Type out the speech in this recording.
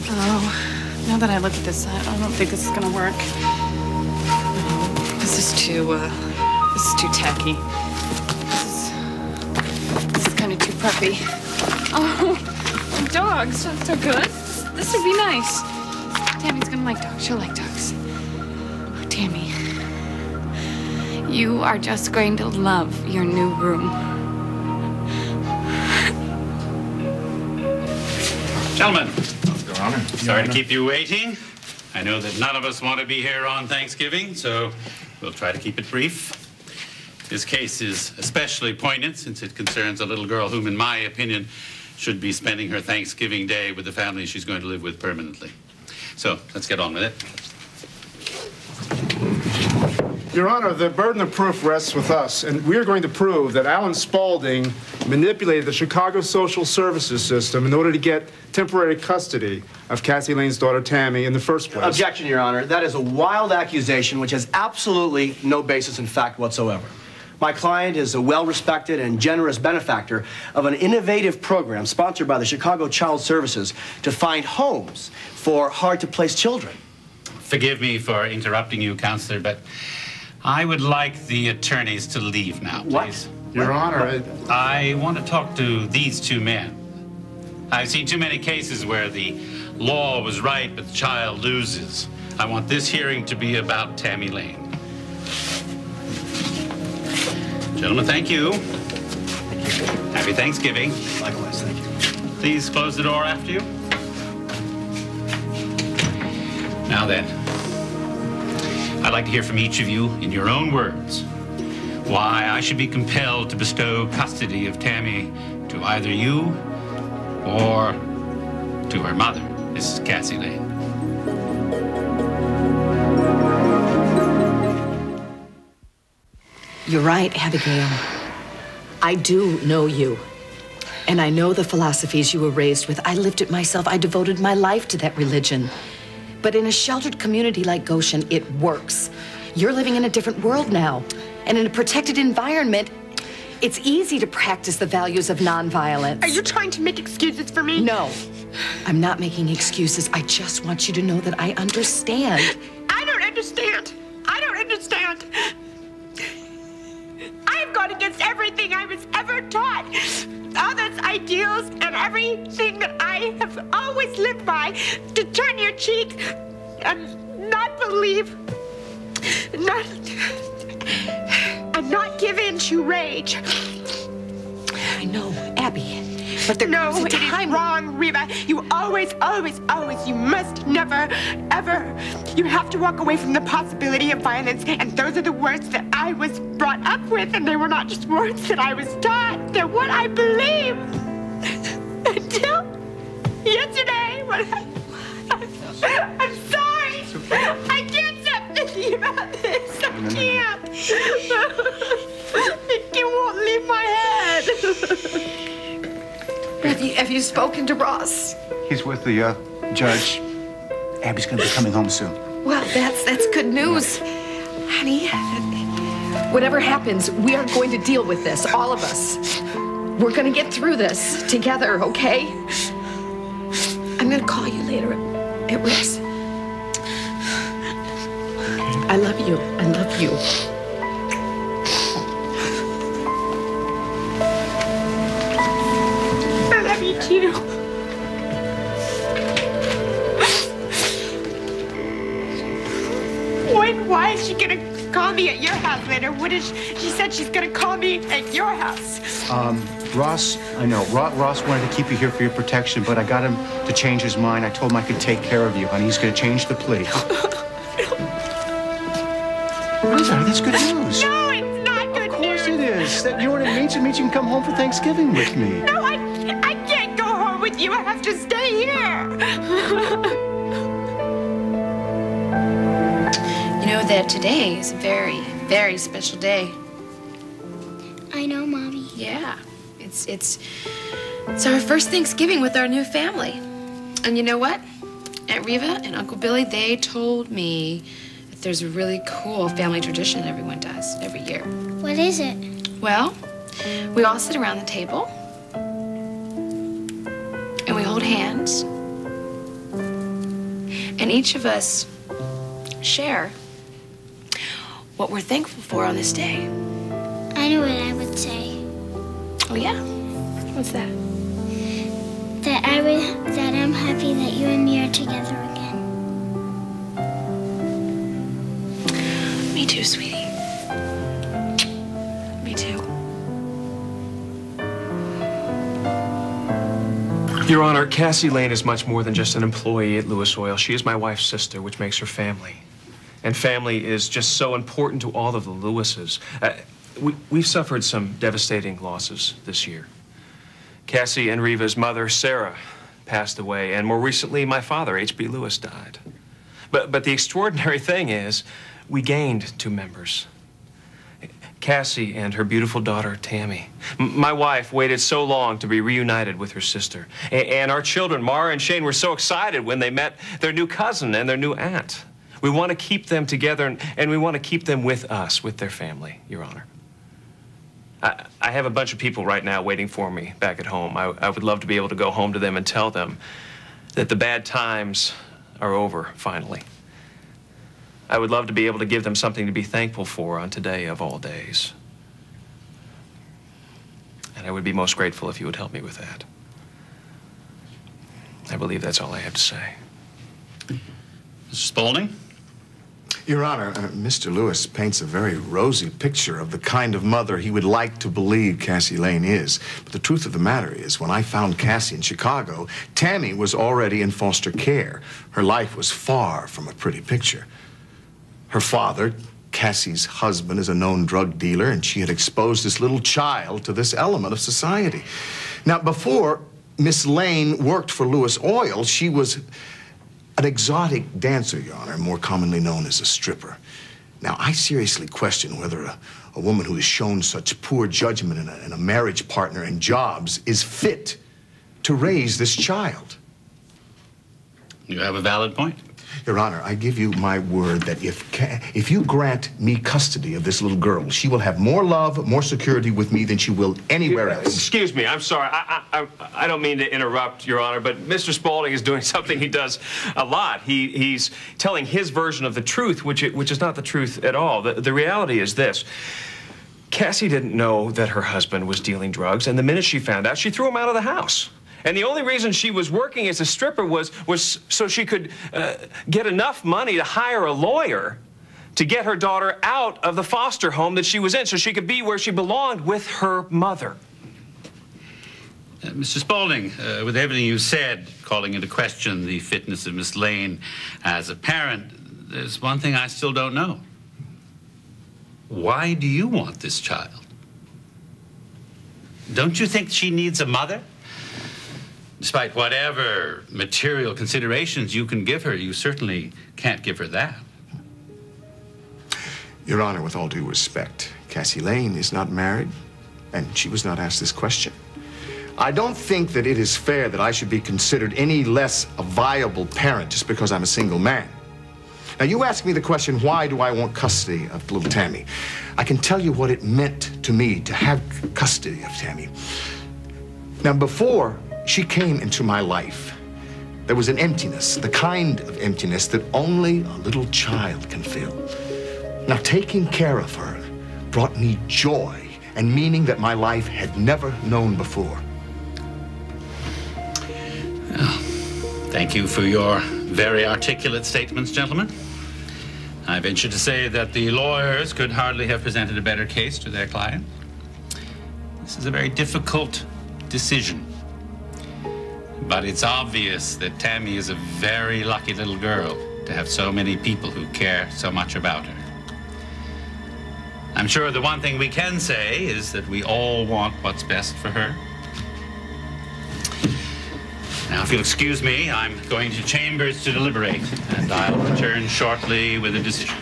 Oh, now that I look at this, I don't think this is gonna work. This is too tacky. This is kind of too preppy. Oh, dogs, that's so good. This would be nice. Tammy's gonna like dogs. She'll like dogs. Oh, Tammy, you are just going to love your new room. Gentlemen, Your Honor. sorry to keep you waiting. I know that none of us want to be here on Thanksgiving, so we'll try to keep it brief. This case is especially poignant since it concerns a little girl whom, in my opinion, should be spending her Thanksgiving day with the family she's going to live with permanently. So, let's get on with it. Your Honor, the burden of proof rests with us, and we are going to prove that Alan Spaulding manipulated the Chicago social services system in order to get temporary custody of Cassie Lane's daughter, Tammy, in the first place. Objection, Your Honor. That is a wild accusation which has absolutely no basis in fact whatsoever. My client is a well-respected and generous benefactor of an innovative program sponsored by the Chicago Child Services to find homes for hard-to-place children. Forgive me for interrupting you, Counselor, but I would like the attorneys to leave now, please. What? Your Honor, I want to talk to these two men. I've seen too many cases where the law was right, but the child loses. I want this hearing to be about Tammy Lane. Gentlemen, thank you. Happy Thanksgiving. Likewise, thank you. Please close the door after you. Now then, I'd like to hear from each of you in your own words why I should be compelled to bestow custody of Tammy to either you or to her mother, Mrs. Cassie Lane. You're right, Abigail. I do know you. And I know the philosophies you were raised with. I lived it myself. I devoted my life to that religion. But in a sheltered community like Goshen, it works. You're living in a different world now. And in a protected environment, it's easy to practice the values of nonviolence. Are you trying to make excuses for me? No, I'm not making excuses. I just want you to know that I understand. I don't understand. I don't understand. I've gone against everything I was ever taught. All those ideals and everything that I have always lived by. To turn your cheek and not believe, and not give in to rage. I know, Abby, but there comes a time. No, it is wrong, Reba. You always, you must never, ever, you have to walk away from the possibility of violence. And those are the words that I was brought up with, and they were not just words that I was taught. They're what I believe. Until yesterday, when I'm sorry. I can't stop thinking about this. I can't. It won't leave my head. Have you spoken to Ross? He's with the judge. Abby's gonna be coming home soon. Well, that's good news. Honey, whatever happens, we are going to deal with this, all of us. We're gonna get through this together, okay? I'm gonna call you later at Rick's. I love you. I love you. I love you too. Why is she gonna call me at your house later? She said she's gonna call me at your house. Ross, I know. Ross wanted to keep you here for your protection, but I got him to change his mind. I told him I could take care of you, honey. He's gonna change the plea. Rita, that's good news. No, it's not good news. Of course it is. You know what it means? It means you can come home for Thanksgiving with me. No, I can't go home with you. I have to stay here. You know that today is a very, very special day. I know, Mommy. Yeah, it's our first Thanksgiving with our new family. And you know what? Aunt Reva and Uncle Billy, they told me that there's a really cool family tradition everyone does every year. What is it? Well, we all sit around the table and we hold hands and each of us share what we're thankful for on this day. I know what I would say. Oh, yeah? What's that? That I'm happy that you and me are together again. Me too, sweetie. Me too. Your Honor, Cassie Lane is much more than just an employee at Lewis Oil. She is my wife's sister, which makes her family. And family is just so important to all of the Lewises. We've suffered some devastating losses this year. Cassie and Reva's mother, Sarah, passed away, and more recently, my father, H.B. Lewis, died. But the extraordinary thing is, we gained 2 members. Cassie and her beautiful daughter, Tammy. My wife waited so long to be reunited with her sister. And our children, Mara and Shane, were so excited when they met their new cousin and their new aunt. We want to keep them together, and we want to keep them with us, with their family, Your Honor. I have a bunch of people right now waiting for me back at home. I would love to be able to go home to them and tell them that the bad times are over, finally. I would love to be able to give them something to be thankful for on today of all days. And I would be most grateful if you would help me with that. I believe that's all I have to say. Mr. Spaulding? Your Honor, Mr. Lewis paints a very rosy picture of the kind of mother he would like to believe Cassie Lane is. But the truth of the matter is, when I found Cassie in Chicago, Tammy was already in foster care. Her life was far from a pretty picture. Her father, Cassie's husband, is a known drug dealer, and she had exposed this little child to this element of society. Now, before Miss Lane worked for Lewis Oil, she was an exotic dancer, Your Honor, more commonly known as a stripper. Now, I seriously question whether a woman who has shown such poor judgment in a marriage partner and jobs is fit to raise this child. You have a valid point. Your Honor, I give you my word that if you grant me custody of this little girl, she will have more love, more security with me than she will anywhere else. Excuse me, I'm sorry. I don't mean to interrupt, Your Honor, but Mr. Spaulding is doing something he does a lot. He's telling his version of the truth, which is not the truth at all. The reality is this. Cassie didn't know that her husband was dealing drugs, and the minute she found out, she threw him out of the house. And the only reason she was working as a stripper was so she could get enough money to hire a lawyer to get her daughter out of the foster home that she was in so she could be where she belonged with her mother. Mr. Spaulding, with everything you said, calling into question the fitness of Miss Lane as a parent, there's one thing I still don't know. Why do you want this child? Don't you think she needs a mother? Despite whatever material considerations you can give her, you certainly can't give her that. Your Honor, with all due respect, Cassie Lane is not married, and she was not asked this question. I don't think that it is fair that I should be considered any less a viable parent just because I'm a single man. Now, you ask me the question, why do I want custody of little Tammy? I can tell you what it meant to me to have custody of Tammy. Now, before she came into my life, there was an emptiness, the kind of emptiness that only a little child can fill. Now, taking care of her brought me joy and meaning that my life had never known before. Well, thank you for your very articulate statements, gentlemen. I venture to say that the lawyers could hardly have presented a better case to their client. This is a very difficult decision. But it's obvious that Tammy is a very lucky little girl to have so many people who care so much about her. I'm sure the one thing we can say is that we all want what's best for her. Now, if you'll excuse me, I'm going to chambers to deliberate, and I'll return shortly with a decision.